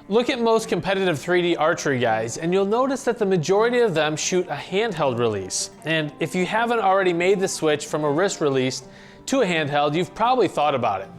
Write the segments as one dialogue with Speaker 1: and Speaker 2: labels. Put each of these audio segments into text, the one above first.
Speaker 1: Look at most competitive 3D archery guys, and you'll notice that the majority of them shoot a handheld release. And if you haven't already made the switch from a wrist release to a handheld, you've probably thought about it.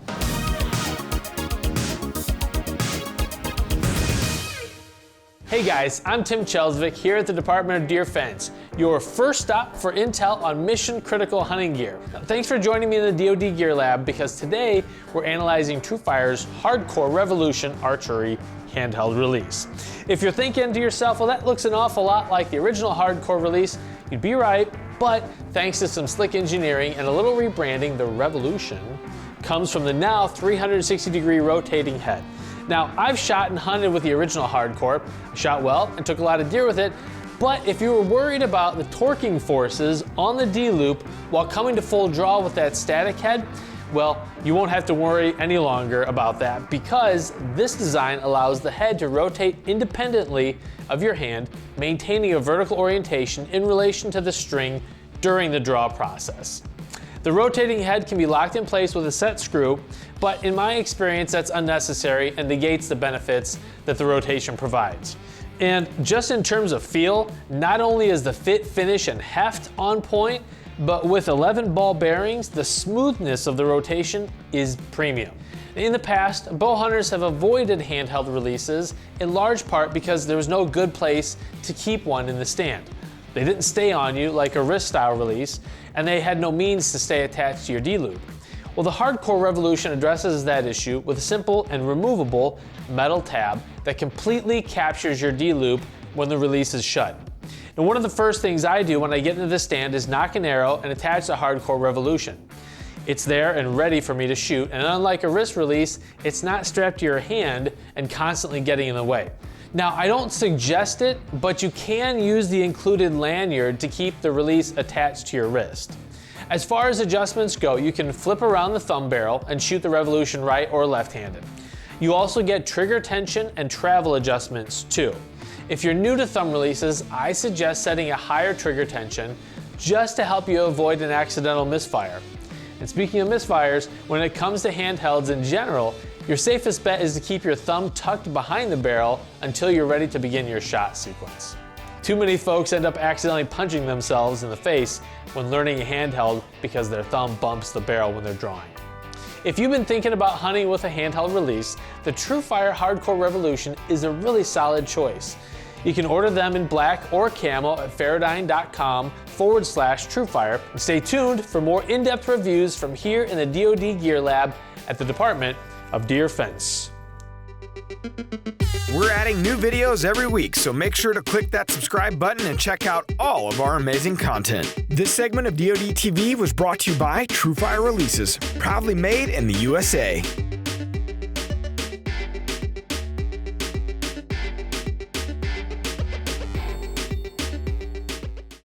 Speaker 1: Hey guys, I'm Tim Chelsvik here at the Department of Deer Fence, your first stop for intel on mission critical hunting gear. Now, thanks for joining me in the DoD Gear Lab, because today we're analyzing TruFire's Hardcore Revolution Archery handheld release. If you're thinking to yourself, well, that looks an awful lot like the original Hardcore release, you'd be right, but thanks to some slick engineering and a little rebranding, the Revolution comes from the now 360-degree rotating head. Now, I've shot and hunted with the original Hardcore. I shot well and took a lot of deer with it, but if you were worried about the torquing forces on the D-loop while coming to full draw with that static head, well, you won't have to worry any longer about that, because this design allows the head to rotate independently of your hand, maintaining a vertical orientation in relation to the string during the draw process. The rotating head can be locked in place with a set screw, but in my experience that's unnecessary and negates the benefits that the rotation provides. And just in terms of feel, not only is the fit, finish, and heft on point, but with 11 ball bearings, the smoothness of the rotation is premium. In the past, bow hunters have avoided handheld releases in large part because there was no good place to keep one in the stand. They didn't stay on you like a wrist style release, and they had no means to stay attached to your D-loop. Well, the Hardcore Revolution addresses that issue with a simple and removable metal tab that completely captures your D-loop when the release is shut. And one of the first things I do when I get into the stand is knock an arrow and attach the Hardcore Revolution. It's there and ready for me to shoot, and unlike a wrist release, it's not strapped to your hand and constantly getting in the way. Now, I don't suggest it, but you can use the included lanyard to keep the release attached to your wrist. As far as adjustments go, you can flip around the thumb barrel and shoot the Revolution right or left-handed. You also get trigger tension and travel adjustments too. If you're new to thumb releases, I suggest setting a higher trigger tension just to help you avoid an accidental misfire. And speaking of misfires, when it comes to handhelds in general, your safest bet is to keep your thumb tucked behind the barrel until you're ready to begin your shot sequence. Too many folks end up accidentally punching themselves in the face when learning a handheld because their thumb bumps the barrel when they're drawing. If you've been thinking about hunting with a handheld release, the TruFire Hardcore Revolution is a really solid choice. You can order them in black or camo at Faradyne.com/TruFire. And stay tuned for more in-depth reviews from here in the DoD Gear Lab at the Department of Deer Fence.
Speaker 2: We're adding new videos every week, so make sure to click that subscribe button and check out all of our amazing content. This segment of DoD TV was brought to you by TruFire Releases, proudly made in the USA.